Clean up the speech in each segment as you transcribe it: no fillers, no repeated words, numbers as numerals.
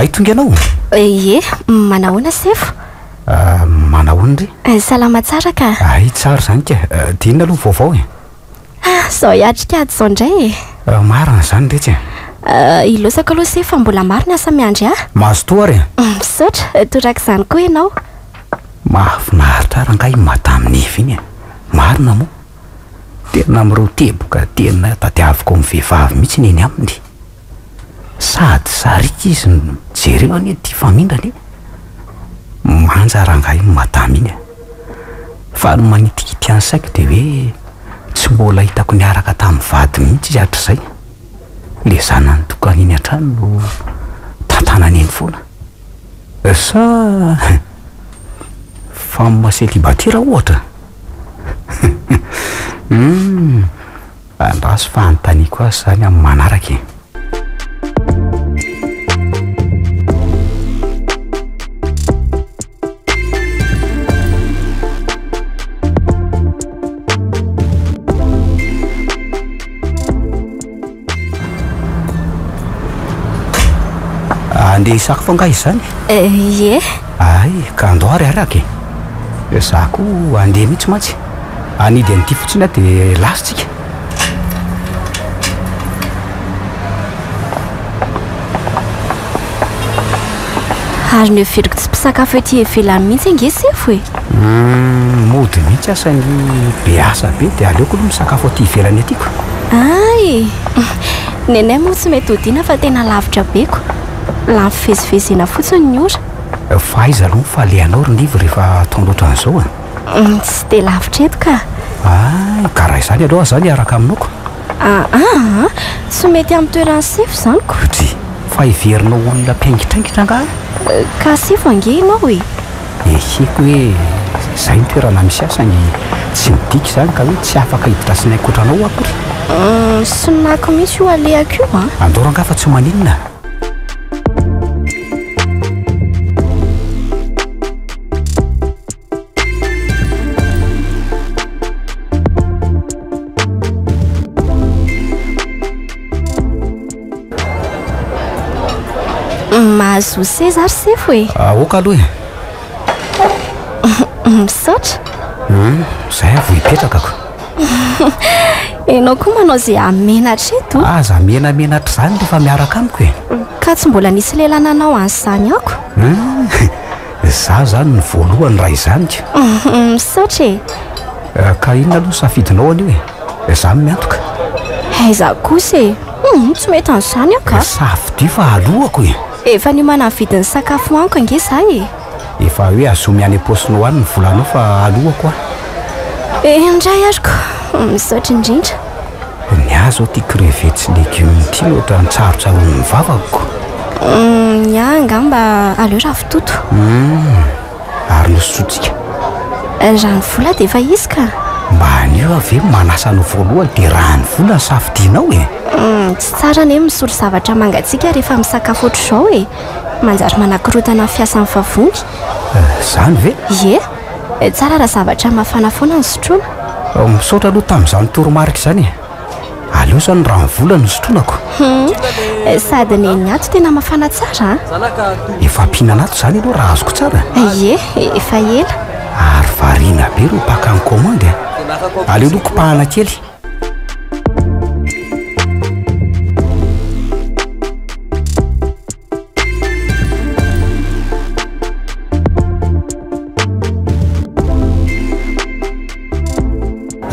Ay tonga ianao? Ie, manahoana sefo? Manahoana ry? Salama tsara ka. Ay tsara zany ka. Dinona aloha vaovao e. Zao iatrika zao indray e. Marina zany rehetra. Ilosako aloha sefo mbola marina asa miandry a. Mazotoa ary. Misaotra, torak'izany koa ianao. Mahafinaritra rangahy matamin'efy iny e. Marina moa. Tena amin'ireo teboka tena tadiaviko amin'ny vehivavy mihitsy eny aminy. Sady sarika izy jereo anie ty famindrany. Manja rangahy matamy iny. Fa no manitikity any saiko dia hoe tsy mbola hitako niaraka tamin'ny vady mihitsy izy hatr'izay. Le zanany tokana iny an-trano no tantanany eny foana. Sa femme célibataire ohatra. Andraso fanontaniako azy zany amin'ny manaraka e. Andeha hisako fanga izy zany? Ie. Ay, ka andoary araka e. Za koa andeha mihitsy mantsy. Anidy an'ity fotsiny dia lasitsika. Ary ny firiko tsy mpisakafo ety ivelany mihitsy ange sefo e. Mody mihitsy asany be asa be dia aleoko aloha misakafo aty ivelany atyko. Ay, nenay moa tsy mety hodiana fa tena lavitra beko. La fivezivezena fotsiny ny ora. Faiza aloha fa alehanao rinivo rehefa atao loatra an'izao a. Tsy dia lavitra eto ka. Ay, karaha izany aloha zany araka aminao. Tsy mety amin'ny toerany sefo zany ko. Tsy, fa iverinao olona mpiaingitraingitra angaha. Ka sefo ange ianao e. Eheko hoe izay ny toerana misy asany tsy midika zany ka hoe tsy afaka hiditra sy ny ankotranao akory. Sy nako mihitsy io alehako io a. Andoro anga fa tsy maninona. Mahazo seza ary sefo e. Oka aloha e. Misaotra. Zay avy hipetraka. Enao koa manao izay amenatra eto. Aza menamenatra zany rehefa miaraka amiko e. Ka tsy mbola nisy lelananao an'izany ako. Za zany ny voalohany raha izany ka. Misaotra e. Ka inona aloha safidinao an'io e? Za miantoka. Aiza kosa e. Tsy mety an'izany ako. Safidy fa alohako e. Efa ny manavidi ny sakafo anko ange zay e. Efa hoe azomy any am-paosiny hoany ny volanao fa alohako a. Indray ariko. Misaotra indrindra. Ny azo ty crevette sy légume ty loatra ny tsarotsarony ny vavako. Nianga mba aleo ravitoto. Ary nosotsika. Rano vola dia efa izy ka. Mba anio ave manasa ny voalohany dia rano vola safidinao e. Tsy tsara ne misolo zavatra mangatsika rehefa misakafo ohatr'izao e. Manjary manakirotana fiasan'ny vavony. Zany ve? Ie. Tsara raha zavatra mafana foana ny sotroina. Misaotra aloha tamin'izany toromarika izany e. Aleo zany rano vola no sotronako. Sady ny ato tena mafana tsara. Efa ampihinana ato zany aloha raha azoko tsara. Ie, efa ela. Ary variana be ro paka ny komandy a. Aleo aloha kopahana kely.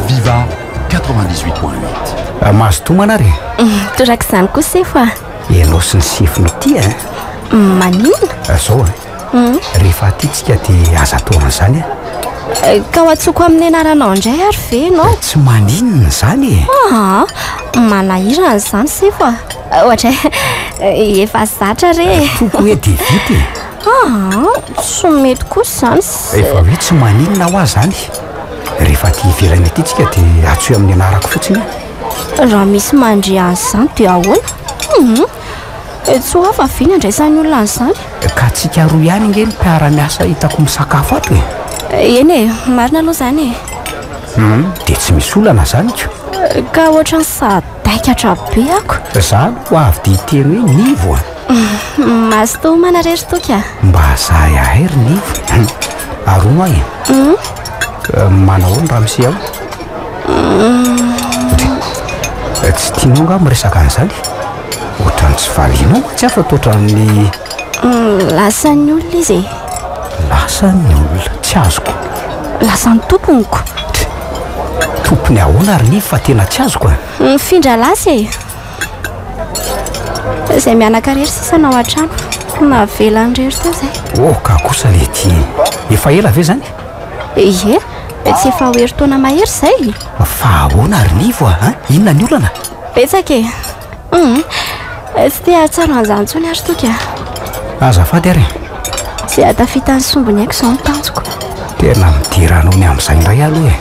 Viva 98.8. Mazotomana ary. Torak'izany koa sefo a. Ianao sy ny sefino ty a. Maninona? Zao rehefa atytsika dia aza taona zany a. Ka ho atsoko amin'ny anaranao indray ary ve ianao? Tsy maninona zany e. Manahirana izany sefo a. Ohatra efa zatra re. Toko hoe dia vity. Tsy mety kosa zany. Efa hoe tsy maninona ho azy zany. Rehefa aty ivelany atytsika dia atsoy amin'ny anarako fotsiny. Raha misy mandry an'izany dia ahoana? Tsy ho afa ve ny andraisan'ny olona an'izany? Ka tsika roa ihany nge ny mpiara-miasa hitako misakafo ato e. Eny e, marina aloha zany e. Dia tsy misy olana zany ko. Ka ohatran'ny sadaikatra be ako. Za ho avy dia hiteny hoe nivo a. Masto manarery toka. Mba zahay ahery nivo. Arono ahy. Manao ny raha misy ao. Tsy tianao nga miresaka an'izany. Ohatrany tsy valianao tsy afaka ohatran'ny Lasan'ny olona izy. Lasan'ny olona tsy azoko. Lasan'ny tomponiko. Tompony ahoana ary nivo fa tena tsy azoko. Mifindra lasa e. Izay mianakarery sisa nao an-trano. Navelany rery tao izay. Oh, ka kosa le ty. Efa ela ve zany? Ie, tsy efa ho herintaona mahery izay. Fa ahoana ary nivo inona ny olana? Betsaka e. Tsy tia tsara an'izany intsony ary toka. Azafady ary. Tsy atafita ny sombony haiko izao ny tanjoko. Tena midiranao ny amin'izay indray aloha e.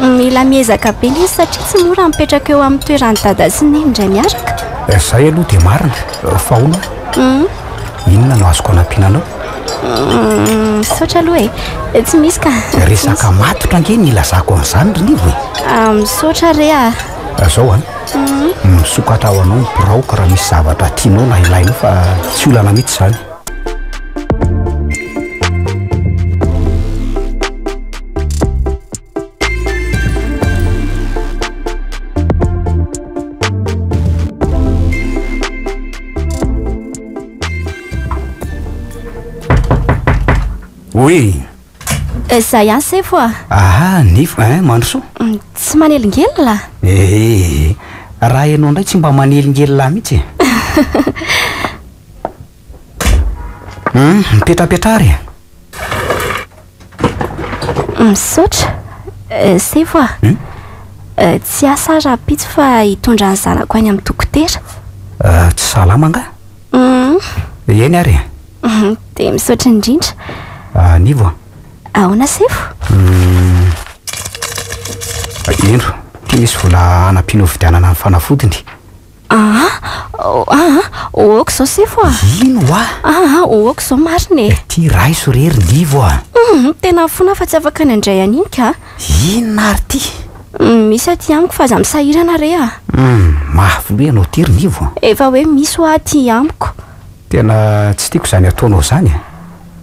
Mila miezaka be izy satria tsy mora mipetraka eo amin'ny toeran'ny dada sy neny indray miaraka. Izay aloha dia marina. Fa hono? Inona no azoko anampiananao? Misaotra aloha e. Tsy misy ka. Resaka matotra ange ny ilazako an'izany ry nivo e. Misaotra re a. Zao misokatra ao anao mipiraoka raha misy zavatra tianao na ilainao fa tsy olana mihitsy izany. Oui. Zay ihany sefo a. Nivo mandrosoa. Tsy manelingelina. Raha ianao indray tsy mba manelingelina mihitsy. Mipetrapetra ary. Misaotra. Sefo a. Tsy asa rapitsy fa hitondra ny zanako any amin'ny dokotera. Tsy salama nga? Eny ary. Dia misaotra indrindra. Nivo. Ahoana sefo? Endro, tia misy vola anampianao vidianana ny fanafodiny. Oako izao sefo a. Ino oako izao marina e. Ty ray sorery nivo a. Tena fona fa tsy afaka ny andray an'iny ka. Inona ary ty? Misy aty amiko fa aza misahirana re a. Mahavoly ianao ty ry nivo. Efa hoe misy ho aty amiko. Tena tsy tiako izany ataonao izany.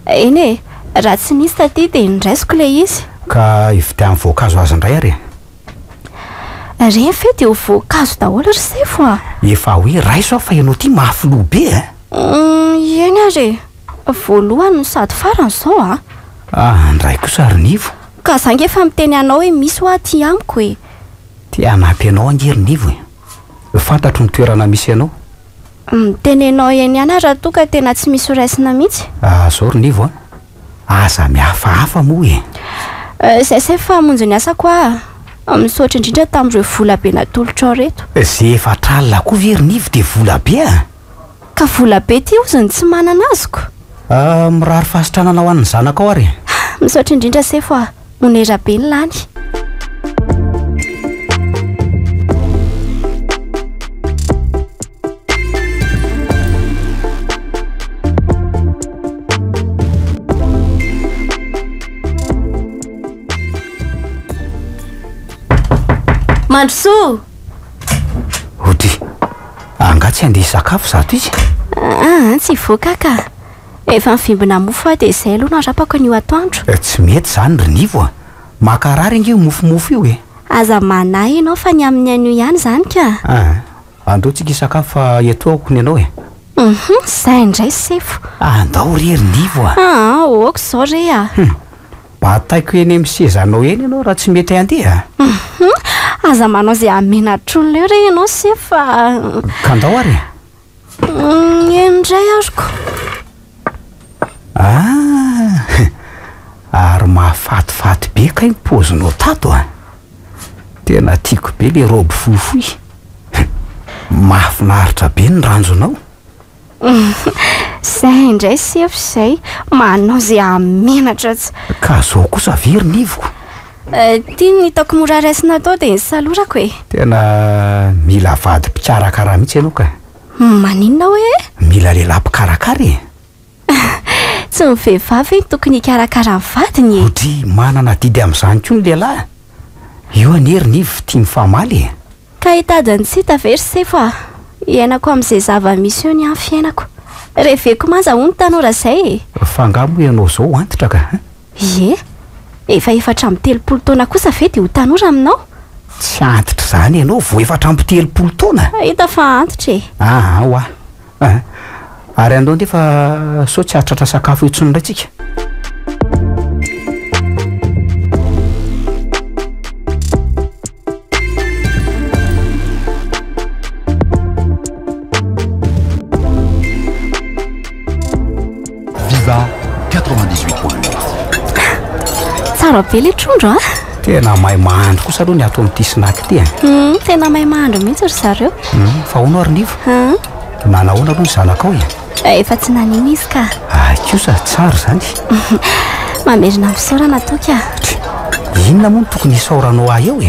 Eny e, raha tsy nisy taty dia niraisiko ilay izy. Ka ividy amin'ny voankazo azy indray ary. Reny fe dia ho voankazo daholo ry sefo a. Efa hoe raiso fa ianao ty mahafoloha be Eny ary. Voalohany no sady farany izao a. Ndray kosa ry nivo. Ka zange efa miteny anao hoe misy ho aty amiko e. Ty hanampy anao angery nivo e. Fantatro ny toerana misy anao. Mitenenao eny ihany raha toa ka tena tsy misy raisina mihitsy. Zao ry nivo aza mihafahafa moa e. Zay fa monjo ny asako misaotra indrindra tamin'ireo vola be natolotrao reto. Zay efa tralina koa ve ry nivo dia vola be Ka vola be ty ozany tsy manana azoko. Mirary fahasitranana ho an'ny zanako ary. Misaotra indrindra sefo onera be ny lany. Mandrosoa. Ody, anga tsy andeha sakafo zato izy. Tsy voaka ka. Efa mivimbina mofo dia izay aloha narapako an'io atoandro. Tsy mety izany ry nivo makarary ange mofomofo io e. Aza manahy ianao fa ny amin'ny anio ihany izany ka. Androantsika sakafo fa eto aoko ny ianao e. Izay indray sefo. Andao re ry nivo oako izao re bataiko eny amin'ny sezanao eny ianao raha tsy mety handeha. Aza manao izay amenatra olona eo re ianao sefa. Ka andao ary. Indray azoko. Ary mahafatifaty be ka impozinao tato tena tiako be le robe fohifohy. Mahafinaritra be ny ranjonao. Izay indray sefo izay manao izay amenatra tsy. Ka zao kosa very nivoko. Tia ny hitako mora raisina atao dia ny salorako e. Tena mila vady mpikarakara mihitsy ianao ka. Maninona hoe? Mila lehilahy mpikarakara e. Tsy ny vehivavy ny tokony hikarakara ny vadiny. Ody manana didy amin'izany koa ny lehilahy. Io anery nivo tia mifamaly. Ka hitady ny tsy hita very sefo Iainako amin'izay zava-misy eo ny amin'ny fiainako. Reveko manza ho ny tanora zay. Fa angamba ianao zao antitra ka. Ie, efa 430 taona kosa ve dia ho tanora aminao? Tsy antitra zany ianao vo 430 taona. Hita fa antitra e. Oa. Ary andao ndefa sao tsy atratra sakafo itsony raitsika. Viva 98.8. Tsara be le trondro Tena mahay mahandro kosa aloha ny ato amin'ity snack ity. Tena mahay mahandro mihitsy ry zareo. Fa hono ary nivo. Nanahoana aloha ny zanakao Efa tsy nanina izy ka. Kosa tsara zany. Mamerina misaorana toka. Inona moa no tokony isaoranao ahy eo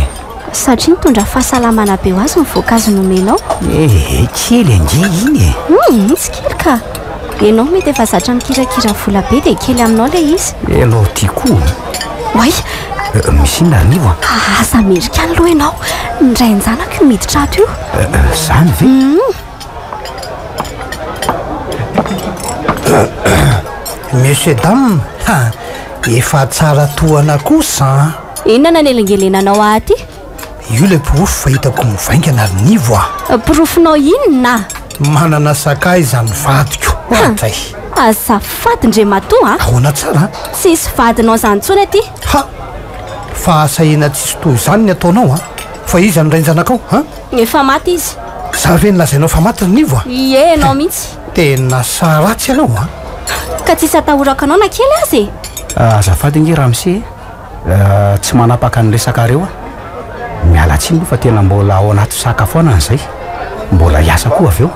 Satria mitondra fahasalamana be ho azy ny voankazo nomenao. Kely ange iny Misy kely ka. Ianao mety efa zatra mikirakira vola be dia kely aminao le izy. Ianao tiako. Oay, misy inona nivo asa amerikana aloha ianao. Indray ny zanako miditra ato io. Zany ve? Monsieur dame, efa tsara toana kosa. Inona nanelingelenanao aty? Io le porofo fahitako mivaingana ary nivo Porofonao inona? Manana sakay izany vadiko. Atay. Azafady ndre matoa Ahoana tsara? Tsisy vadinao zany intsony aty. Fa asahina tsisy toy izany ny ataonao Fa iza ny renjanakao Efa maty izy. Za ve nilazainao fa maty ry nivo Ie, anao mihitsy. Tena saratsy ianao Ka tsisy atahoraka anao na kely azy azafady nge ramse tsy manapaka ny resaka reo miala tsiny aloha fa tena mbola ao anaty sakafoana an'izay. Mbola hiasa koa avy eo.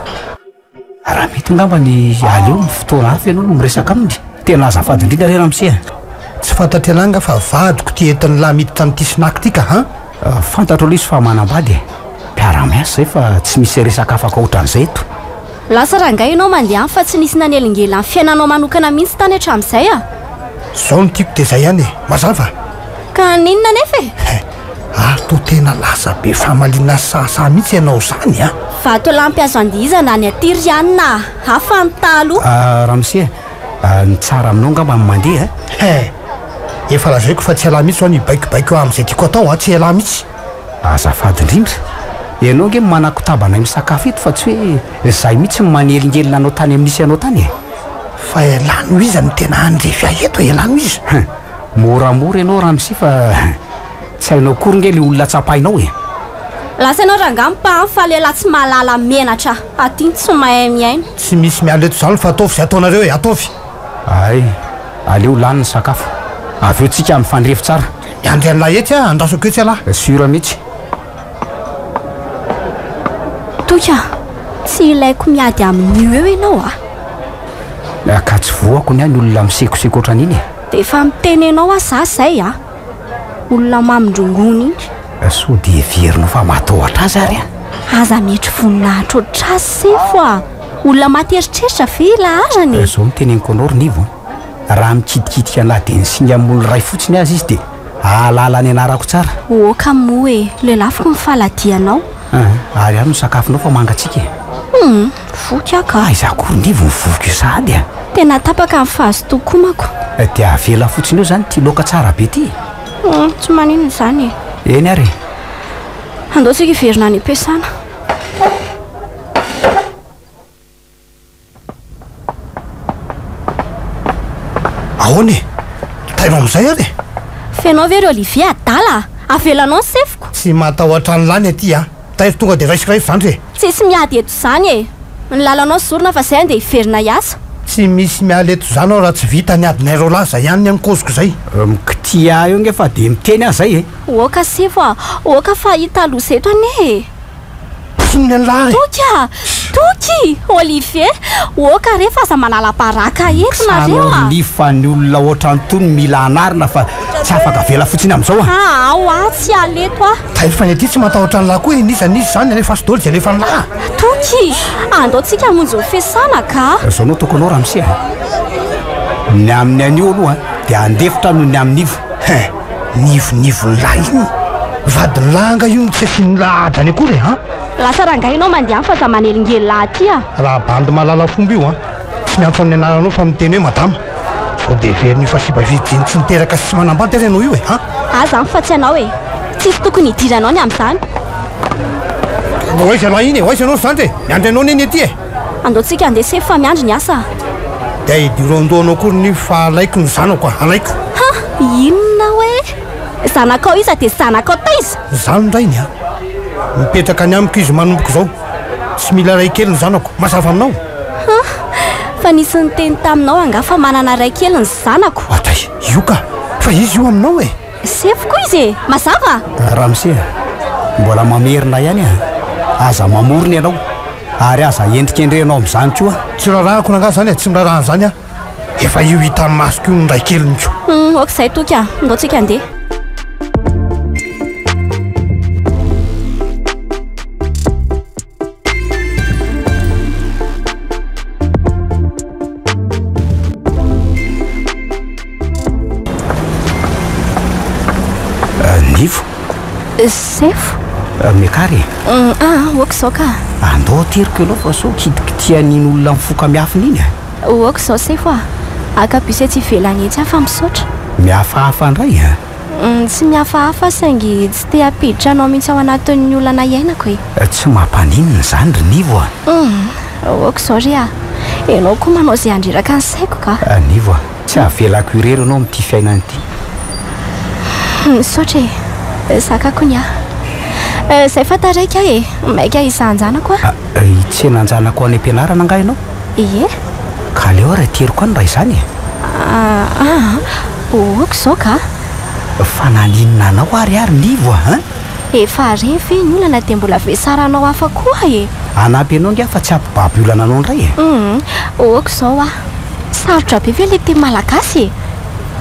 Raha mety ngamba ny aleo ny fotoana hafa ianao no miresaka aminy. Tena azafady indrindra re ramse. Tsy fantatry alanga fa vadiko ty entin'ny lahy miditra amin'ity snack ity ka Fantatro aloha izy fa manambady mpiara-miasa zay fa tsy misy resaka afaka ohatran'izay eto. Lasa rangahy ianao mandeha fa tsy nisy nanelingela ny fiainanao manokana mihitsy tany hatramin'izay Zao ny tiako dia zay ihany mazava. Ka ninona nefa to tena lasa be famalina sasa mihitsy ianao zany Vato lampy azo andihizana ny atirianina hafa ny talo. Ramse, ny tsara aminao ngamba mandeha efa lazaiko fa tsy alà mihitsy zao ny baikobaiko amin'izay tiako atao tsy alà mihitsy. Azafady indrindra. Ianao nge manakotabana misakafo eto fa tsy hoe zay mihitsy manelingelina anao tany amin'isy anao tany Fa elano izy ny tena andrefy eto elano izy. Moramora ianao ramse fa tsy hainao kory nge le olona tsapainao Lasa ianao rangahy mipahany fa lela tsy mahalala menatra aty tsy mahay miaina. Tsy misy miala eto zany fa ataovy zay ataonareo ataovy. Aleo lany ny sakafo. Avy eo tsika mifandrefy tsara. Andry an'lahy etsy andrasoko etsy alahy. Sura mihitsy. Toka, tsy ilaiko miady amin'io eo ianao Ka tsy voako ny any olona misekoseko ohatran'iny Dia efa mitenenao za zay olona mamindrongony iny. So dia heverinao fa matahotra azy ary Aza metry voninahitra ohatr'azy sefo olona materitreritra ve ilahazany. Zao miteneniko anao ry nivo. Raha mikidikitika anahy dia ny singa amin'olo ray fotsiny azy izy dia ahalala ny anarako tsara. Oka moa le lafiko mifaladianao. Ary ano ny sakafonao fa mangatsika Voky ka. Iza kory nivo mivoky sady Tena tapaka amin'ny fahazo tokomako. Dia avela fotsiny eo zany ty loka tsara be ty. Tsy maninona izany Eny ary. Andao tsika hiverina any am-piasana. Ahoana tainao amin'izay ary Fenao ve ry Olivier adala avelanao ny sefiko. Tsy matahotra ny lany aty tairo tonga dia raisiraisy zany re. Tsisy miady eto zany ny lalanao zorona fa zay andeha hiverina hiasa. Tsy misy miala eto zany ao raha tsy vita ny adinay laza ihany ny ankoziko zay. Mikitia eo nge fa dia miteny azy zay Oka sefo oka fa hita alosa eto ane. Tsinona ny lahy Toky Olivier oka rehefa aza manala-paraka eto nareo ny fa ny olona ohatrany tony mila anarina fa tsy afaka vela fotsiny amin'izao tsy aleto tairo fa ny aty tsy matahotra ny lahy koa izy zany rehefa sy dôly dia alefa ny lahy. Toky andao tsika monjy fiasana ka. Zao anao toko anao ramse ny amin'ny anio aloha dia andefitra noho ny amin'ny nivo. Nivonivo ny lahy iny vadiny langa io tsy fiany lahadany akory a lasa rangainao mandeha fa za manelingely lahatya raha bandy malala fomba io a tsy miantso amin'ny anaranao fa miteny hoe madama sao de veriny fasibavidiny tsy niteraka sy manambady ary ianao io e a azany fa tsy anao e tsisy tokony hidiranao ny amin'izany oaizy aloha iny e oaizy ianao zany re miandry anao neny aty e andeontsika andeha sefy fa miandry ny asa de idiroandoanao akory ny fa alaiko ny zanako a alaiko ha inona hoe zanakao iza de zanakao taiza zany ndrainy a mipetraka ny amiko izy manomboko zao tsy mila ray kely ny zanako masava aminao ha fa nisy ny teny taminao anga fa manana ray kely ny zanako atay io ka fa izy io aminao e sefy koa izy e mazava raha mise mbola mamerina ihany a aza mamorony ianao ary aza endrikendrenao amin'izany koa tsy rarahako nanga zany e tsy mirarahana zany a efa io hita ny masoko io ny ray keliny ko okizay toky a ndaotsika andeha nivo sefo miakary okizao ka andao teriko ianao fa so kidikitia-niny olona mifoka miafina iny a okizao sefo a akabise tsy ivelany etsy afa misaotra mihafahafa ndray a tsy mihafahafa saingy tsy te apiditra anao mihitsy ao anatin'ny olana iainako e tsy mampaninina zany ry nivo a okizao ry a ianao koa manao zay andreraka ny saiko ka nivo a tsy avelako irery anao amin'ity fiainana ity misaotra e sakako ny a zay fa taraika e maika isanjanako a itsenanjanako any am-pianarana anga ianao ie ka leo raha teriko any raha izany okizao ka fa naninona anao ariary nivo a efa reny fe ny olana de mbola vesaranao hafa koa e anampy anao ngia fa tsy ampibaby olana anao ndray e okizao a sarotra be ve le teny malagasy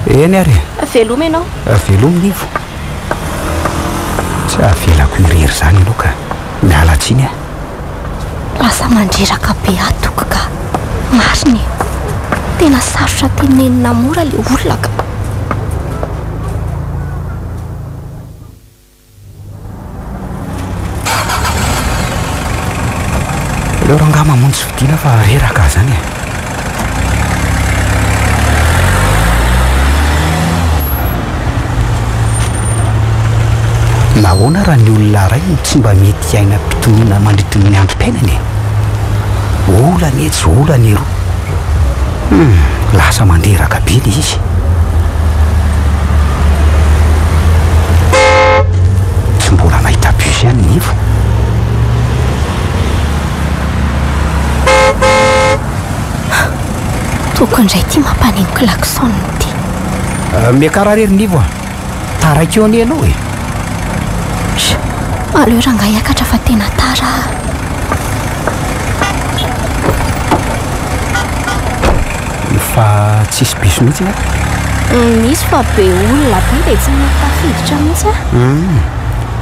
e eny ary velomy ianao velomy nivo tsy avelako irery zany ianao ka mialatsiny a lasa mandreraka be atoka ka mariny tena sarotra tenenina mora le olona ka leo raha nga mamonjy sy vidina fa reraka zany e nahoana raha ny olona ray tsy mba mety aina mpitonoana mandritry ny androm-piainany olany e tsy olany eroa lasa mandreraka be le izy tsy mbola nahita bus ihany nivo tokondray ty mampaneno klaksonny ty miakararery nivo a taraiky eo ane ianao e aleo raha nga hiakatra fa tena tara fa tsisy biso mihitsy misy fa be olona be de tsy matafiditra mihitsy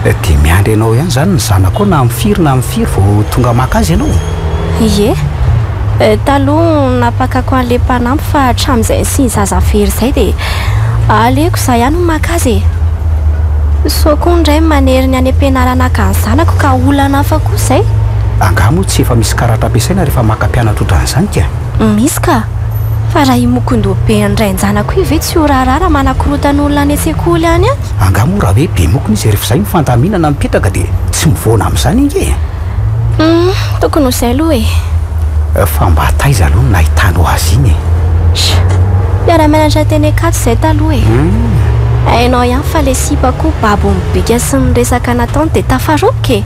a de miandry ianao ihany zany ny zanako na mifiry na mifiry vao tonga maka azy ianao ie taloha napakako an'le mpanampy fa hatramin'izay ny siny zazavery zay de aleko za ihany no maka azy e so koa ndray manery ny any am-pianarana ka ny zanako ka olana hafa koa zay angamo tsy efa misy karatra ampiasaina rehefa maka mpianatra ohatran'izany ka misy ka fa raha imokondoha be andray ny-janako io ve tsy ho raharara manakorotana olona any an-tsekoly any any angamo raha hoe be mokony izy rehefa zay mifantaminana mipetraka de tsy mivoana amin'izany inge tokony ho zay aloha e fa mba taiza aloha nahitanao azy iny miara-mianatra teny akato zay taloha e hainao ihany fa le sipako babo mibika sy ny resaka nataony de tafaroka e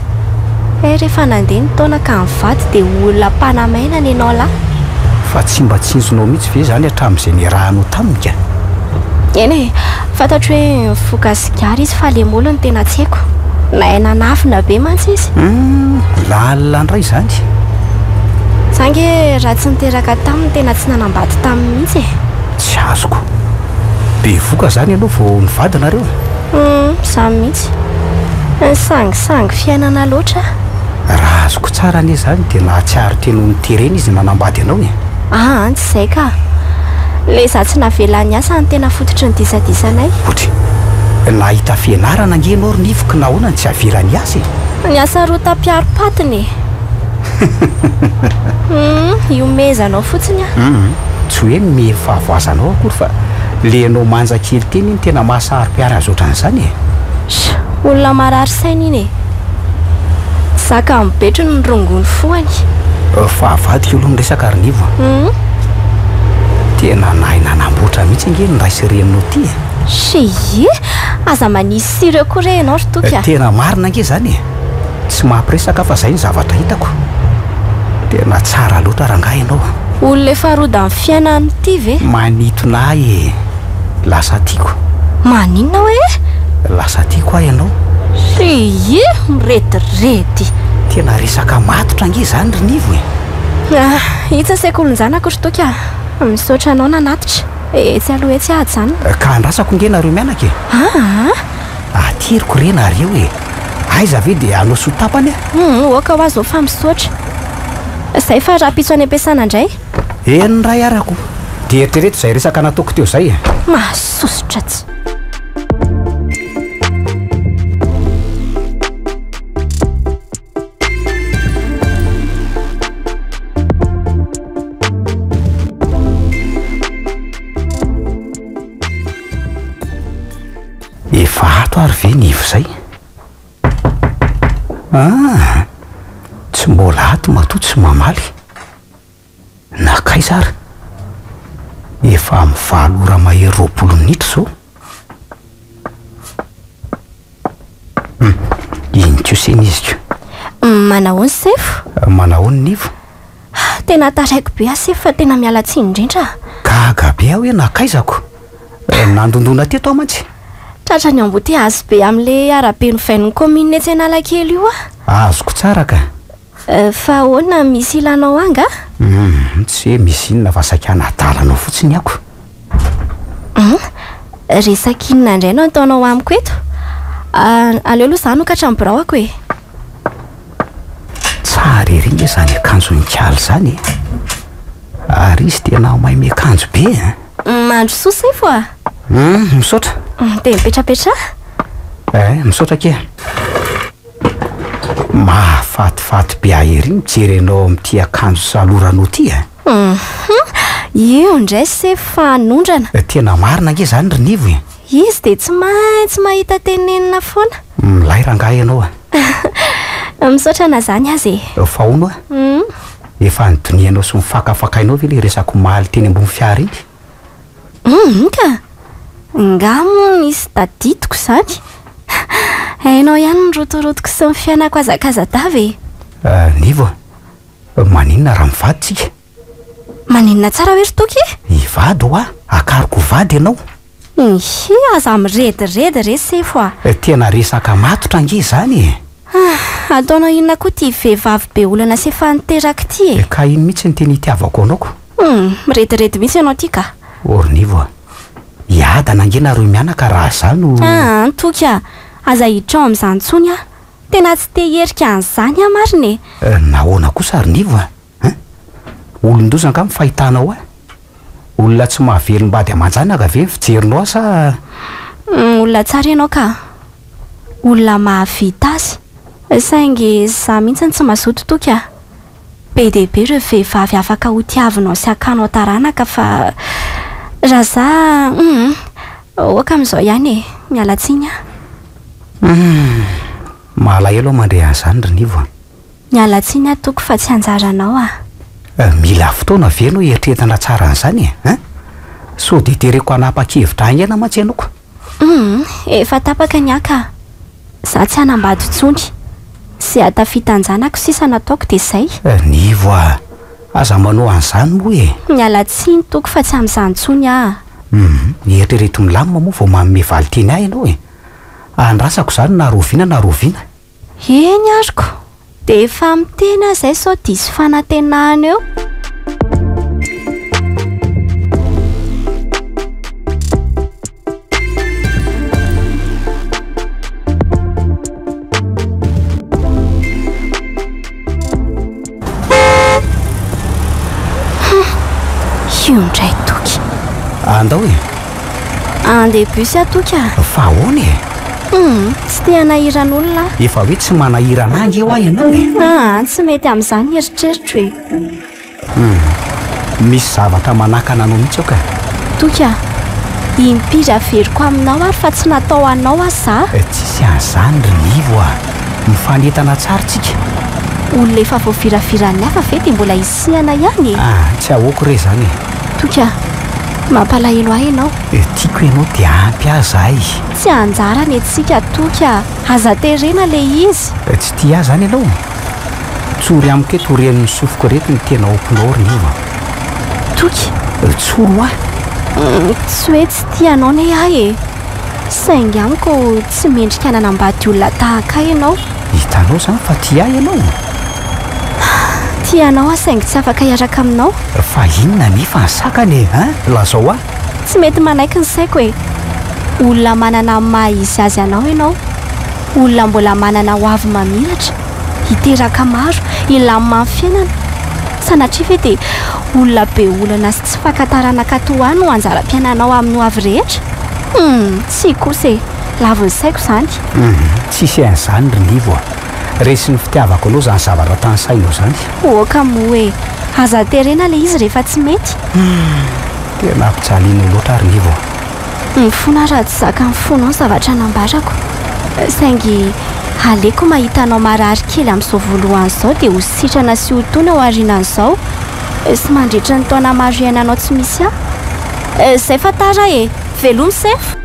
rehefa nandeha ny taona ka mivady de olona mpanamaina ny ianao lahy fa tsy mba tsinjonao mihitsy ve zany hatramin'izay niarahanao taminy ka eny e fantatro hoe mifoka sigary izy fa le molo ny tena tsy haiko na haina nafina be mantsy izy lalina ndray zany zange raha tsy niteraka taminy tena tsy nanambady taminy mihitsy e tsy azoko be voka zany ianao vao nivady nareo samy mihitsy sangisangy fiainana loatra raha azoko tsara ane zany de nahatsiaro teno niterena izy nanambady ianao e tsy zay ka le za tsy navelany asa ny tena fototry ny disadisanay otry nahita fianarana angenao ry nivoka nahoana tsy averany asa ny asa roa tapiaro-patiny iomezanao fotsiny tsy hoe miery fahavoazanao akory fa lenao manja kely teny iny tena mahasahary-piara azy ohatran'izany olona marary saina iny zaka mibetro ny rongony foany fahavadika aloha nyresaka ry nivo tena nahay nanamboatra mihitsy ange ny raisy renonao ty aza manisy ireo koa re ianao ry toky tena marina ange zany tsy mampiresaka fa zay ny zavatra hitako tena tsara loatra rangaha ianao olona efa roda amin'ny fiainany ty ve manitonahy lasa tiako maninona hoe lasa tiako ahy ianao miretirety tena resaka matotra ange zany ry nivo hitsa saiko olonjanako ry toky misaotra anao nanatitra tsy aloha etsy ady zany ka andrasako nge nareo mianaka atiriko rena areo aiza ve dia anao sotapany oka ho azy ao fa misaotra zay fa raha pitso any ampiasana indray ny ray arako dia eritrereto zay resaka nataoko teo zay mahasosotra tsy efa ato ary ve nivo zay tsy mbola ato matoa tsy mamaly nakay zary efa mivalo ora mahery 20 minitra zao iny koseny izy ko manahoany sefo manahoany nivo tena taraiko be asefo fa tena mialatsiny indrindra gaga be aho hoe nakaizako nandondona teto amantsy tratra ny amboty azo be amin'le arabe ny vain'ny commune etsy analakely io azoko tsara ka fa ahoana misy ilanao anga tsy hoe misy inona fa sakana adalanao fotsiny ako resaka inona indray no ataonao amiko eto aleo aloha zany ka hatram'birao ako tsara ery nge zany akanjo nikaly zany ary izy tena mahay miakanjo be mandro soa sefo misaotra dia mipetrapetra misaotra ke mahafatifaty be ahery mijerenao amin'ity akanjo saloranao ty io indray sefo fa anondrana tena marina nge zany ry nivo izy dia tsy maintsy mahita tenenina foana milay rangaha ianao misaotra na zany azy fa ono efa nydonianao sy mifakafakainao ve le resako mahaly teny ambony fiara iny ka ngamo nisy taditiko zany hainao ihany ny rotorotoko sy mifianako azakazadavy nivo maninona raha mivady tsika maninona tsara hoe ry toky ivady ho akariko vady ianao aza mirediredy re sefo tena resaka matotra ange zany ataonao inona koa ty vehivavy be olana sy efa niteraka ty ka iny mihitsy ny teny itiavako anaoko mirediredy mihitsy ianao ty ka nivo iadana ange nareo mianaka raha zany toky aza hiditra ao amin'izany tsony tena tsy te herika an'izany mariny nahoana kosa ry nivo olon-doza nga mifahitanao olona tsy mahavelombady aman-janaka ve fijerinao sa olona tsara ianao ka olona mahavita azy saingy za mihitsy tsy mazoto toky be dia be ireo vehivavy afaka ho tiavinao sy akanao taranaka fa raha za oka amin'izao ihany mialatsiny malahelo mandre an'izany ry nivo mialatsiny toko fa tsy anjaranao mila fotoana ve no eritreretana tsara an'izany so dia tereko hanapa-kevitra any aina mantsy ianoko efa tapaka ny aka za tsy hanambady tsony sy atafitanjanako sisa nataoko dia zay nivo aza manao an'izany moa mialatsiny toko fa tsy amin'izany tsony eritrereto milamina moa vao manome valy teny ahy ianao andrasako zany na roviana na roviana eny ariko dia efa miteny zay sao diso fanantenahana eo io indray toky andao andeha bus atoka fa ahoana e tsy te hanahiran'olona efa hoe tsy manahirana angy eo ahy ianao e tsy mety amin'izany eritreritro hoe misy zavatra manakana anao mihitsy ao ka toka impiry averiko aminao ary fa tsy natao anao azy za tsisy an'izany rinivo a mifanetana tsaritsika olona efa voaviravirany hafa ve dia mbola isihana ihany tsy ahoako re zany toka mampalahelo ahy ianao tiako ianao dia ampy azy ahy tsy anjara ny etsika toka aza terena le izy tsy tia ahy zany ianao tsory amiko e torian'ny sofiko reto ny tena ompinao rinivo toka tsoro ahy tsy hoe tsy tianao ne ahy e saingy amiko tsy mendrika nanambady olona tahaka ianao hitanao zany fa tia ahy ianao tianao saingy tsy afaka hiaraka aminao fa inona nefa ny sakany lazao ahy tsy mety manaiky ny saiko hoe olona manana maha izy azy anao ianao olona mbola manana ho avy mamiratra hiteraka maro ilamina amin'ny fiainana sanatria ve dia olona be olana sy tsy fankatarana katohany no anjara-piainanao amin'ny ho avy rehetra tsy kosa e laviny saiko zany tsisy an'izany rinivo resy ny fitiavako anao zany zavatra tany sainao zany oka mo hoe aza terena le izy rehefa tsy mety tena ampijaliana loatra rinivo ny fona raha tsy zaka ny fonao ny zavatra nambarako saingy aleko mahitanao marary kely amin'izao voalohany izao dia ho sitrana sy ho tony ao aorianan'izao sy mandritra ny taona maro iainanao tsy misy ahy izay fa tara e velomy sefo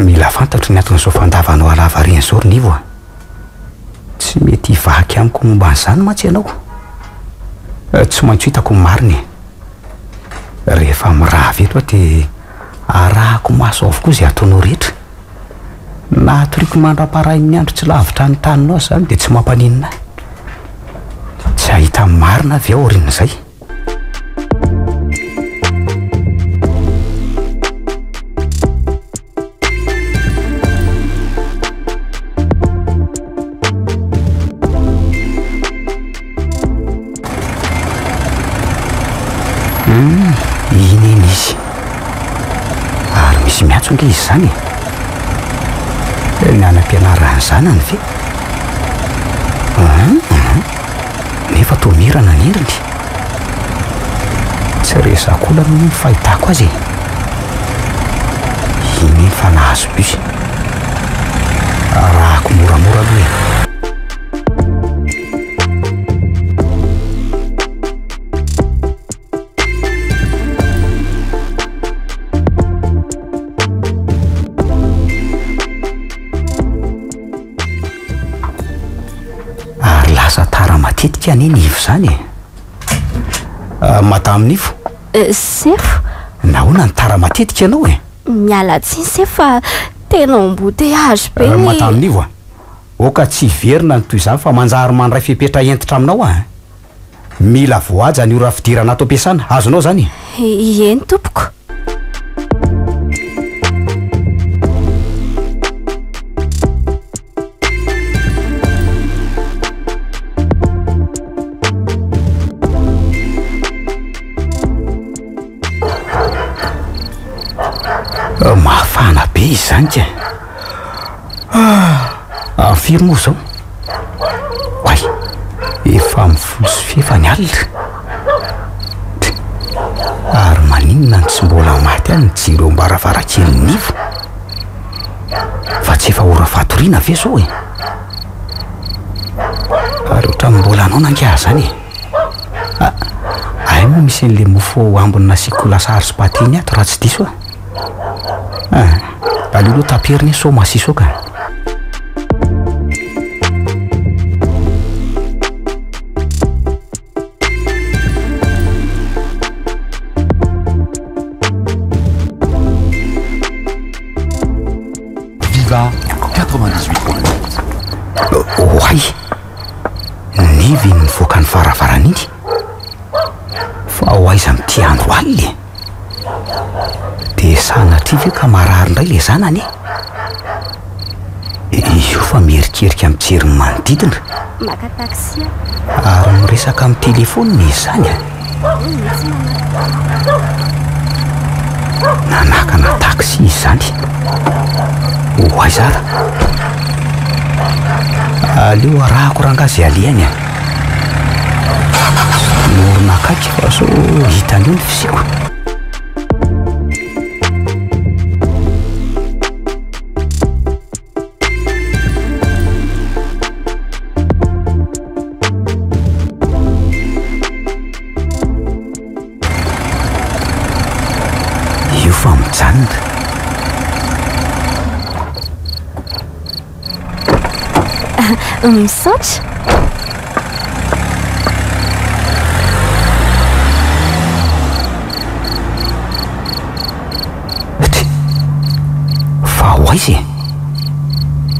mila fantatro ny aton'izao fandavanao alavareny zao rinivo tsy mety hivaky amiko momba an'izany mantsy ianao tsy maintsy hitako mariny rehefa mirava eto dia arahako maso avokoa izay ataonao rehetra na atoriako mandra-parahin'ny andro tsy lavitra ny taninao zany dia tsy mampaninina tsy ahita marina avy ao aorian'izay ineny izy ary misy miatsonga izy zany ny anam-pianarany zanany ve nefa tomirana ny endriny tsy resako olana ny fahitako azy ineny fa nahazo busy rahako moramora aloha matetika ane nivo zany madaminifo sefo nahoana ny tara matetika ianao miala tsiny sefo fa tena embouteillage be madamin'ivo oka tsy verina ny toy izany fa manjary mandray fipetra entitra aminao mila voaja ny ora fidirana ato ampiasana azonao zany eny tompoko mafana be izy zany ka firy moa zao ay efa mifolo sy fefa ny alina ary maninona ny tsy mbola maty any ny jiro mbaravarakely nivo fa tsy efa ora fatoriana ve zao ary oatra mbola anao nankiahy zany ay moa misy n'le mofo ambony nasiko lasary sy patiny ato raha tsy diso alolo taperiny soma sisoka Viva 98.8 oay nivy ny voaka ny faravarana iny fa ho aiza mity andro aliny dia sanatria ve ka marary indray le zanany io fa mierikerika mijery ny manodidina maka taxi ary miresaka amin'ny telefônina izy zany nanakana taxi izy zany oaizara aleo arahako rangazy alehany norona akaiky fa so hitan'io ny fisiko io fa mijanona misaotra fa hoaizy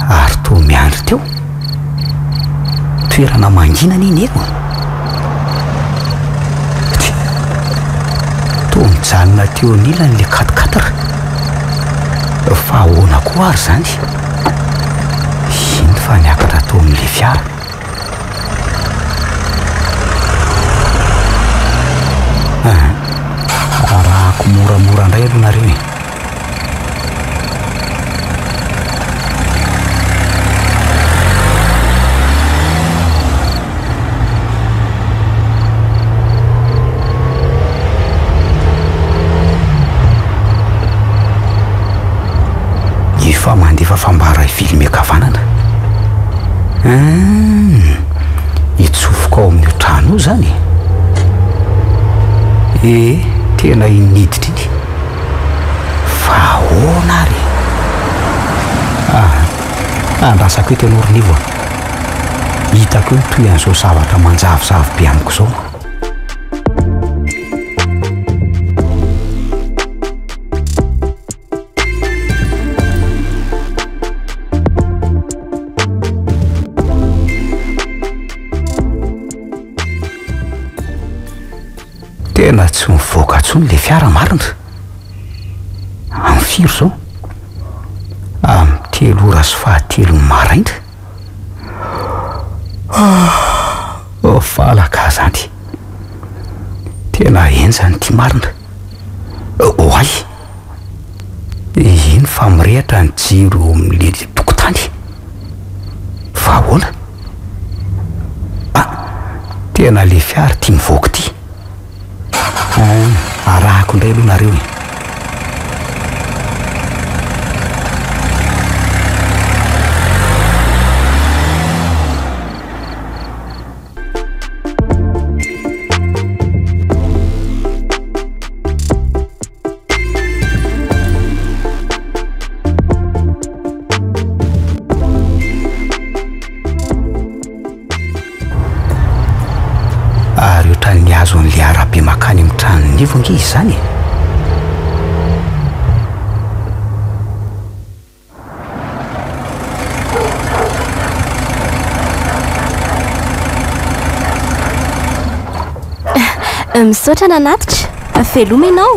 ary to miandry teo toerana manginana iny eko to mijanona teo anilany le 4x4 fa ahoana koa ary zany iny fa niakatra tao amin'le fiara arahako moramora indray aloha nareo fa mandefa fambara ifilme kavanana itsofoko ao amin'io trano io zany tena iniditra iny fa ahoana ary andrasako hoe tena orinivo hitako hoe toy an'izao zavatra manjavozavo be amiko zao tena tsy mivoaka ntsony le fiara marina amin'ny firy zao amin'ny 3 ora sy 7 maraindra falaka zany tena enjany ty marina oay iny fa mirehatra ny jiro amin'le tokotany fa ahoana tena le fiara tia mivoaka ty arahako indray aloha nareo ary ohatran'ny azo an'le arabe makany amin'ny tranony ivonge izy zany misaotra nanatitra veloma ianao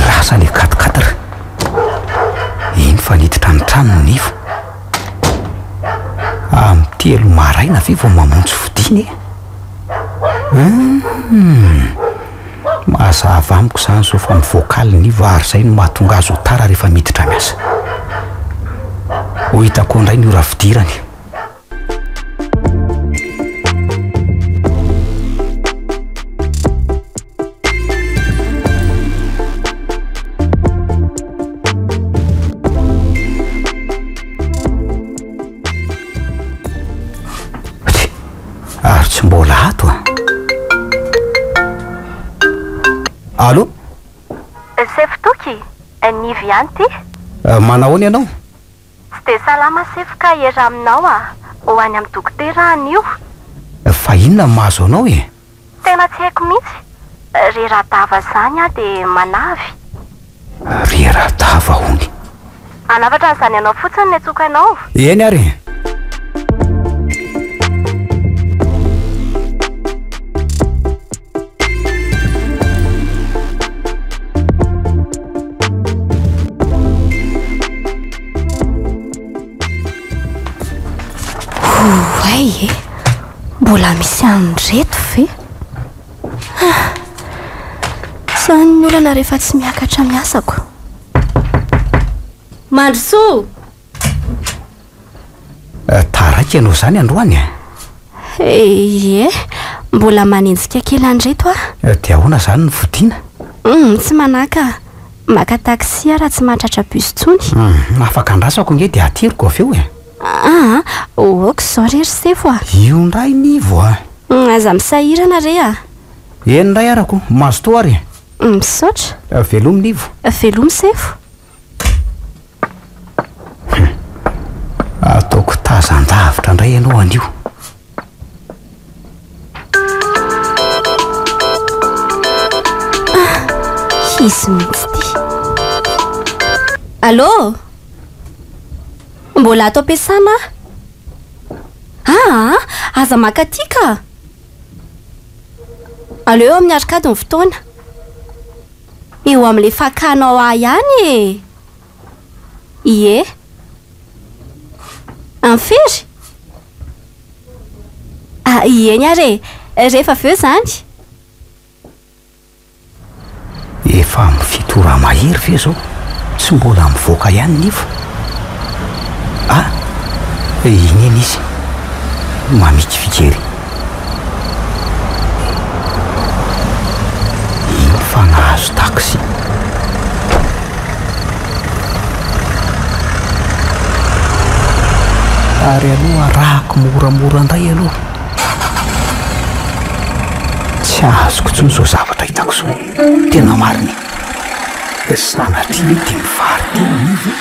lasa le 4x4 iny fa niditra ny trano nivo amin'ny 3 maraina ve vao mamonjy fodiny mazava amiko zany zao fa mivoakaly nivo ary zay no mahatonga azo tara rehefa miditra miasa ho hitako indray ny ora fidirany ary tsy mbola ato allo sefotoky nivy ihany ty manahoana ianao tsy de salama sefoka era aminao ho any amin'ny dokotera an'io fa inona mahazo anao tena tsy haiko mihitsy reradava zany de manavy reradava hony anavatra n'izany ianao fotsiny ny atsoka anao eny ary Mbola misy anreto ve? Sany ny olana rehefa tsy miakatra miasako. Mandrosoa! Taraiky ianao zany androany? Ie, mbola manenjika kely anreto dia ahoana zany ny vodiana? Tsy manaka. Maka taxi raha tsy mahatratra bus tsony. Afaka andrasako nge dia atiriko avy eo e. Ooko zao rery sefo Io ndray nivo aza misahirana re Indray arako, mazo to ary. Misaotra. Velomy nivo. Velomy sefo. Ataoko tazan-davitra indray ianao anio. Izy mihitsy ty. Allô? Mbola ato ampiasana? Aza maka tika. Aleo amin'ny arkady ny fotoana. Eo amin'ilay fakanao ihany e. Ie. Anfiry? Ie nyare. Rehefa aveo zany. Efa amin'ny fitoram-mahery ve zao? Tsy mbola mivoaka ihany nivo. Iny eny izy. Mamiki fijery. Iny fa nahazo taxi. Ary aloha arahako moramora indray aloha. Tsy azoko tsony zao zavatra hitako zao. Tena mariny. Sanatria mety mivary tena nivo.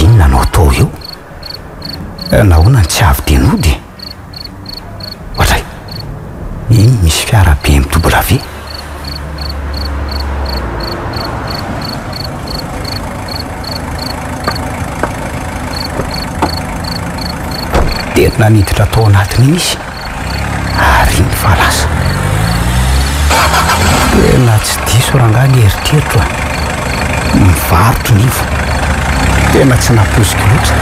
Inona no atao eo? Nahoana ny tsy avy denody? Ohatray, iny misy fiara BMW. Tena niditra tao anatiny izy. Ary ny falasa. Tena tsy diso rangaha ny eritreritro mivarotro nivo. Tena tsy naposika loatra.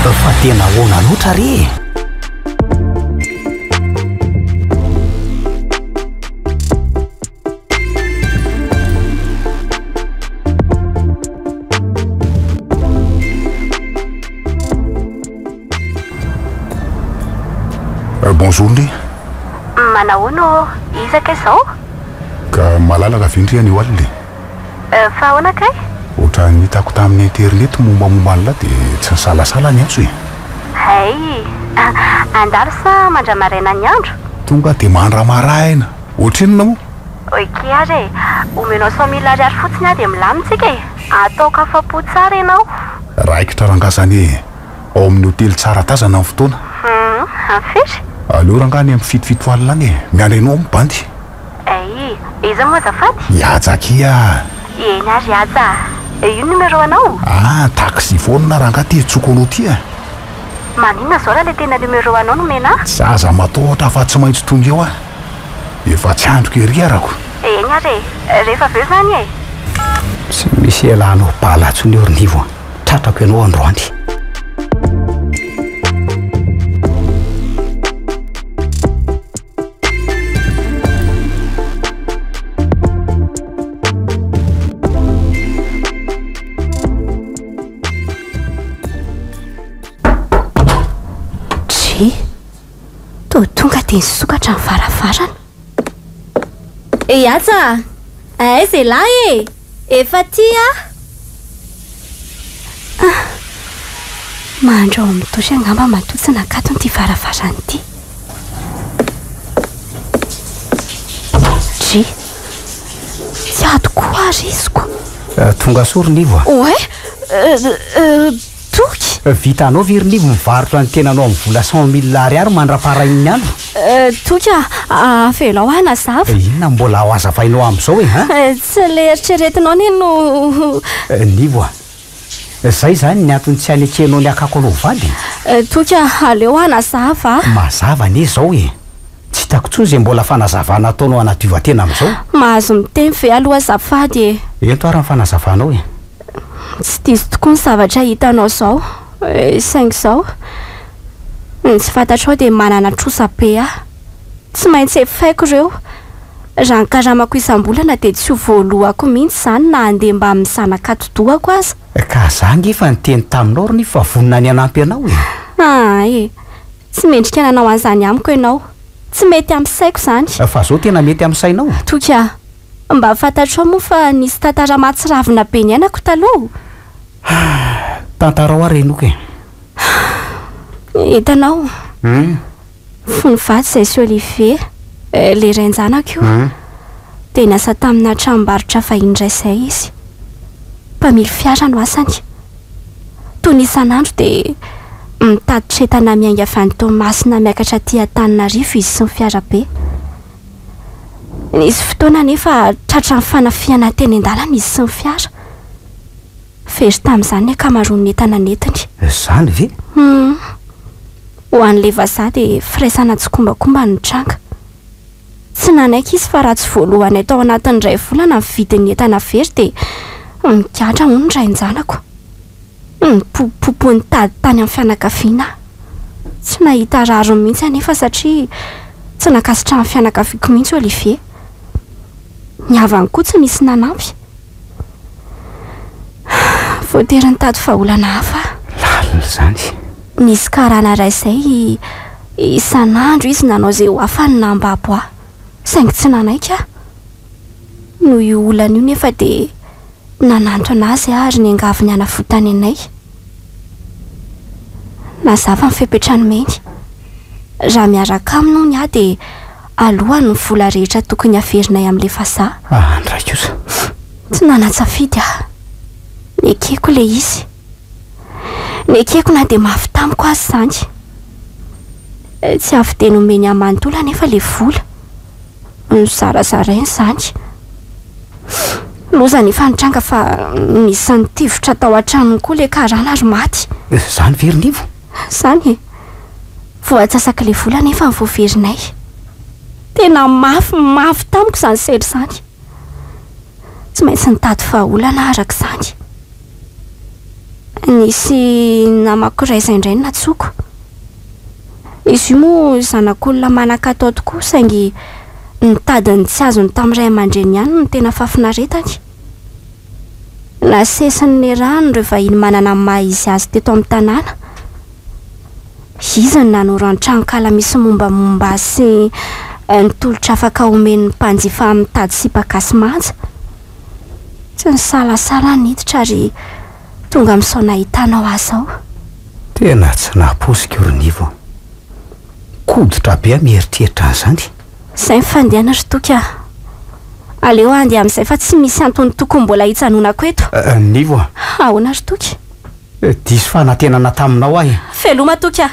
Fa tena hoana loatra re. Bonjour Ndry. Manahoana izaka izao? Ka malalaka vindry any oaliny. Fa ahoana kay? Otra nitako tamin'ny internet mombamomba an'la dia tsy nisalasala ny antso e. Hay, andalo sa mandramaraina ny andro? Tonga dia mandramaraina. Ohatrinona moa? Oike ary omenao 100,000 ariary fotsiny dia milamitsika e. Ataoko afa-po tsara ianao. Raikitra rangazany e. Ao amin'ny hotely tsara tazana amin'ny fotoana. Anfiry? Aleo rangany amin'ny fitofito alina any e. Miala ianao amin'ny bandy. Iza moa azafady? Iadzakia. Eny ary aza. Io numéro anao? Taxi foana rangaty tsoko anao ty e. Maninona zao raha le tena numéro anao nomena? Zaza matahotra fa tsy maintsy tonga eo efa tsy androko ery arako. Eny ary rehefa aveo zany e. Tsy misy elanao balatsony orinivo. Tratrako ianao androany. Tonga dia nisokatra ny varavarana. Iatsa! Zay lahy e! Efa tia! Mandro ao amin'ny tosy angamba matotsina akato n'ity varavarana ity. Tsy adoko arisiko. Tonga sorinivo. Oe! Toky! Vitanao virinivo mivarotra ny tenanao amin'ny vola 100,000 ariary mandrapara iny andro. Toka, afelao ana zava. Inona mbola ho azavainao amin'izao e? Tsy le eritreretinao ny no... Nivo Zay zany ny antony tsy alekenao ny akako aloha valy. Toka aleo anazava. Mazava ne zao e. Tsy tako tsony zay mbola fanazavana ataonao anadiova-tena am'izao. Mahazo miteny ve aloha azafady e. Ento ary ny fanazavanao e. Tsy diso tokoa ny zavatra hitanao zao. Saingy zao tsy fantatrao dia manana trosa be ah. Tsy maintsy efaiko ireo. Raha ny karamako isam-bolana dia tsy ho voalohako mihitsy zany na handeha mba amin'ny zanakatodohako aza. Ka zany efa niteny taminao ry fa vonina ny anampy anao e. Tsy mendrika nanao an'izany amiko ianao. Tsy mety amin'ny saiko zany. Fa zao tena mety amin'ny sainao. Toka, mba fantatrao moa fa nisy tantara mahatsiravina be ny ainako taloha. Tantara ary renoko e. Hitanao. Fony vaty zay sy Olivier, le renjanako io. Dia nasa tamina tranombarotra Indray izay izy. Mpamily fiara no asany. Toy ny isan'andro dia mitaditra entana miainga avy any Tomasina miakatra aty Antananarivo izy sy ny fiara be. Nisy fotoana nefa tratra ny fanafiana teny an-dalana izy sy ny fiara. Very tamin'izany ny akamaroan'ny entana netiny. Zany ve? Ho an'ilay vazaha dia firaisana tsokombakomba ny tranga. Tsy nanaiky izy fa raha tsy voalohany atao anatin'ny iray volana ny vidin'ny entana very dia mikatra hono ny rain-janako. Popo ny tady tany amin'ny fianakaviana. Tsy nahita rariny mihitsy anefa satria tsy nakasitra amin'ny fianakaviako mihitsy Olivier. Ny havany koa tsy misy nanampy. Voatery ny tady vahaolana hafa. Lalina zany. Nisy karana iray izay isan'andro izy nanao izay ho afany nambabo ahy. Saingy tsy nanaiky aho. Noho io olana io nefa dia nanantro anazy ary niangavy ny hanafotany anay. Mazava ny fepetrany meny. Raha miaraka aminy hono aho dia alohany ny vola rehetra tokony averinay amin'ilay vazaha. Andray kosa. Tsy nanatsafidy aho. Nekeko ilay izy. Nekeko na dia mafy tamiko azy zany. Tsy avy dia nomeny amanontolo anefa ilay vola. Zarazarainy zany. Loza ny fanitranga fa misy nitivitra tao an-tranony koa ilay karana ary maty. Zany verinivo? Zany e. Voatsasaka ilay vola nefa ny voaverinay. Tena mafy tamiko zany sery zany. Tsy maintsy nitady vahaolana araka zany. Nisy namako iray izay indray natsoko. Izy io moa zanak'olona manan-katao tokoa saingy nitadiny tsy azony tamin'iray aman-dreny ihany no tena fafinaretany. Nasesiny rano ireo vahiny manana maha izy azy teto amin'ny tanàna. Izy ny nanoro an-tranokala misy mombamomba sy nitolotra afaka omen'ny mpanjifa amin'ny tady sy mpagasy manja. Tsy nisalasala niditra ary tonga amin'izao nahitanao azy ao. Tena tsy naposika orinivo. Koditra be mieritreritra zany. Izay mifandehana ry toka. Aleo andeha amin'izay fa tsy misy antony tokony mbola hitsanonako eto. Nivo. Ahoana ry toka? Diso fanantenana taminao ahy. Veloma toka.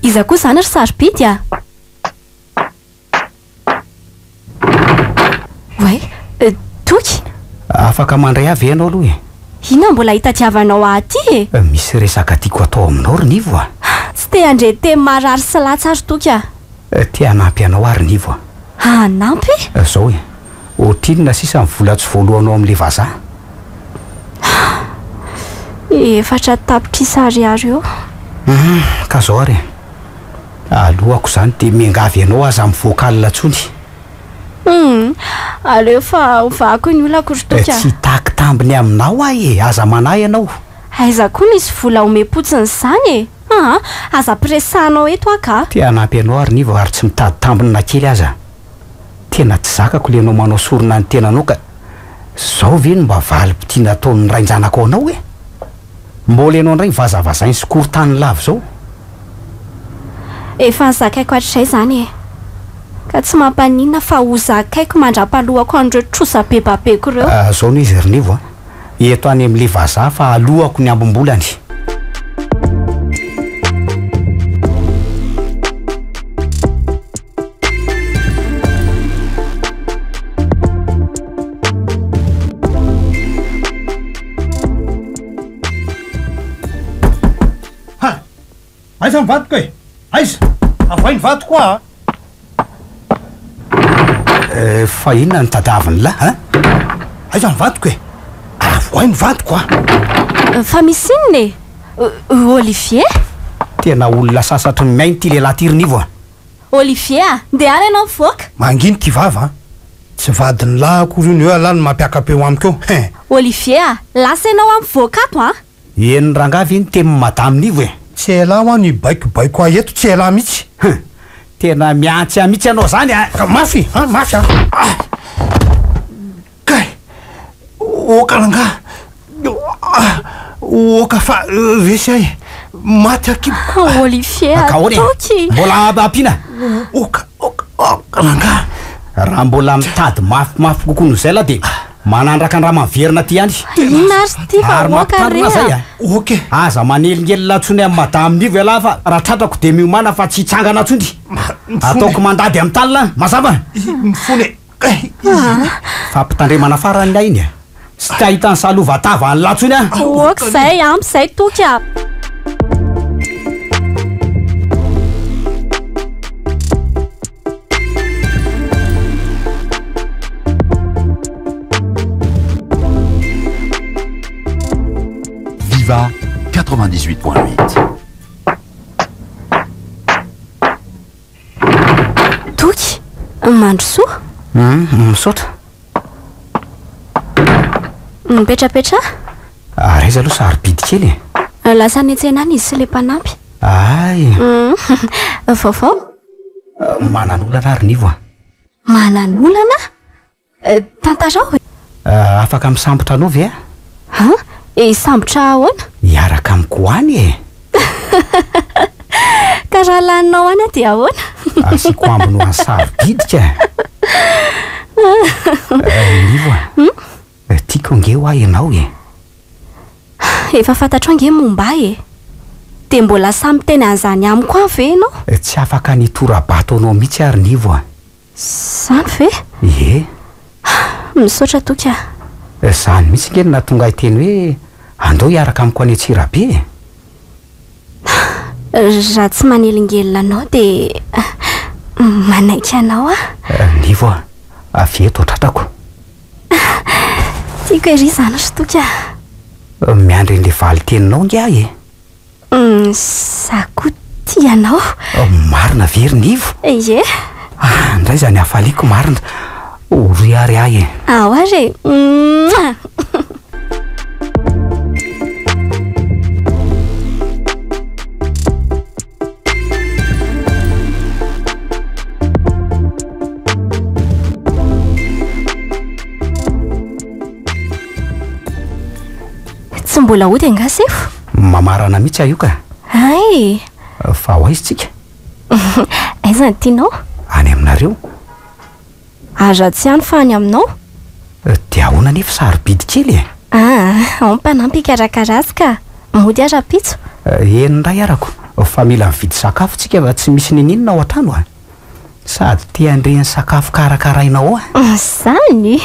Iza koa zany ry sarobidy a? Way, toky. Afaka mandray avy ianao aloha e. Ina mbola hitadiavanao aty e? Misy resaka tiako atao aminao ry nivo a. Tsy te andre te marary sy latsa ary toky a? Te hanampy anao ary nivo a. Hanampy? Zao e. Ohatrinona sisa ny vola tsy voalohanao amin'ilay vazaha? Efatra tapitra ariary eo. Ka zao ary. Alohako zany dia miangavy ianao aza amin'ny voakalina tsony. Aleo fa ovako ny olako ry toka. Tsy taky tambiny aminao ahy e, aza manahy ianao. Aiza koa nisy vola omem-potsiny zany e. Aza piresanao eto aka. Te hanampy anao ary nivo ary tsy mitady tambiny na kely aza. Tena tsy zakako le anao manao sorona ny tenanao ka zao ve no mba valim-potiana ataon'ny rain-janako anao e. Mbola ianao indray vazavazainy sy korotany lavo zao. Efa nizakaiko hatrizay zany e. Ka tsy mampaninona fa ho zakaiko mandra-palohako an'ireo trosa be babeko ireo. Zao no izy ry nivo a. eto any amin'le vazaha fa alohako ny ambom-bolany. Aiza mivadiko e? Aiza? Avay ny vadiko koa Fa inona ny tadaviny la, ha? Aiza mivadiko e? Avay ny vadiko Fa misy inona e? Olivier? Tena olona sasatry ny miainy ty lehilahy tirinivo. Olivier, ndeha any anao mivoaka? Mangino ty vava tsy vadiny lahako ry io ala no mampiakapeo amiko eo. Olivier, lasa ianao amin'ny voaka ato Eny rangavy iny temy madame nivo e. Tsy ela ho any baikobaiko a eto tsy ela mihitsy. Tena miantsy mihitsy anao zany a. Mafy, mafy Kay, oka ranga. Oka fa resy ay. Maty akibo. Olivier, toky. Mbola apina. Oka ranga. Raha mbola mitady mafimafy kokoa noho zay la de manandraka ny raha maverina ty any. Inona ary ty fa oka rea. Ok. Aza manelingelina latsony amin'ny madame nivo ala fa raha tratrako de miomana fa tsy hitsangana tsony. Ataoko mandady amin'ny talina, mazava. Mifony. Fampitandremana farany la iny. Sy ty ahitany salovatava any latsony a. Ok zay ampy zay toky a. Viva 98.8. Toky, mandrosoa? Misaotra. Mipetrapetra? Raiza aloha sarobidy kely. Lasa ny an-tsena any izy sy le mpanampy. Ay. Vaovao? Manan'olana ary nivo a. Manan'olana? Tantarao e? Afaka misambotra anao ve? Sambotra ahoana? Iaraka amiko any e. Ka raha laninao any a dia ahoana? Asiko ambiny ho any sarobidika. Nivo a. Tiako nge ho ahy ianao e. Efa fantatro ange momba e. De mbola samy teny an'izany amiko avy ve ianao? Tsy afaka ny HITORA-BATO anao mihitsy ary nivo a. Zany ve? Ie. Misaotra toky a. Zany mihitsy nge nahatonga hiteny hoe andao hiaraka amiko any Tsirabe. Raha tsy manelingelina anao de manaiky anao a. Nivo a, avy eto tratrako. Tiako ery zany ry toky a. Miandry an'le valy teninao nge ahy e. Sako tianao. Marina very nivo. Ie. Indray zany hafaliako marina. Ry ary ahy e. Ao ary e. Tsy mbola hody angasefo? Mamarana mihitsy aho io ka. Ay. Fa ho aiza tsika? Aiza ny tianao? Any aminareo. Aza tsy any fa any aminao? Dia ahoana nefa sarobidy kely e? Ao mpanampy hikarakarazy ka. Mody ara-pitso. Indray arako. Fa mila mividy sakafo tsika fa tsy misy ninina ao an-trano a. Sady te handreny sakafo karakarainao a. Zany?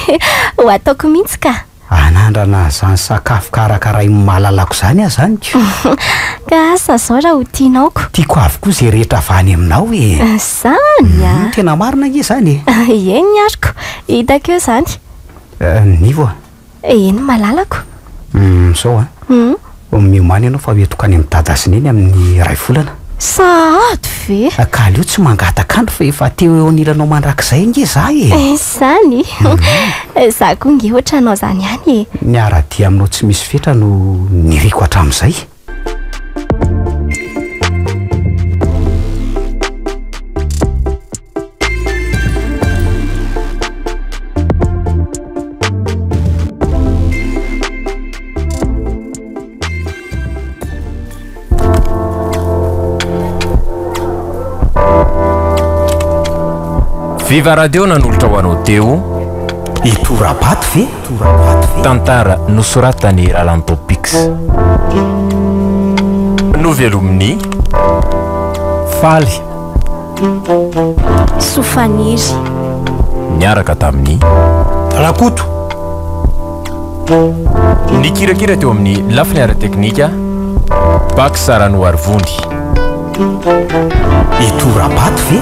Ho ataoko mihitsy ka. Anandrana zany sakafo karakaray mahalalako zany a zany. Ka asa zao raha ho tianaoko. Tiako avokoa zay rehetra avany aminao e. Zany a. Tena marina nge zany e. Eny ariko. Hitako eo zany. Nivo a. Eny malalako. Zao a. Miomany ianao fa hoetokany amin'ny dadasiny eny amin'ny ray volana. Sahady ve? Kaly io tsy mangatakandro fa efa teo eo anilanao mandrakizay nge za e. Zany? Za koa nge ohatra anao zany ihany e. Ny ara-dia aminao tsy misy fetra no niriko hatramin'izay. Viva Radio nanolotra ho anao teo HITORA-BATO ve? Tantara nosoratany Ralantopics. Novelomin'ny faly Sofaniry. Niaraka tamin'ny Rakoto. ny kirakira teo amin'ny lafiny ara-teknika Bak Sarano Arvony. HITORA-BATO ve?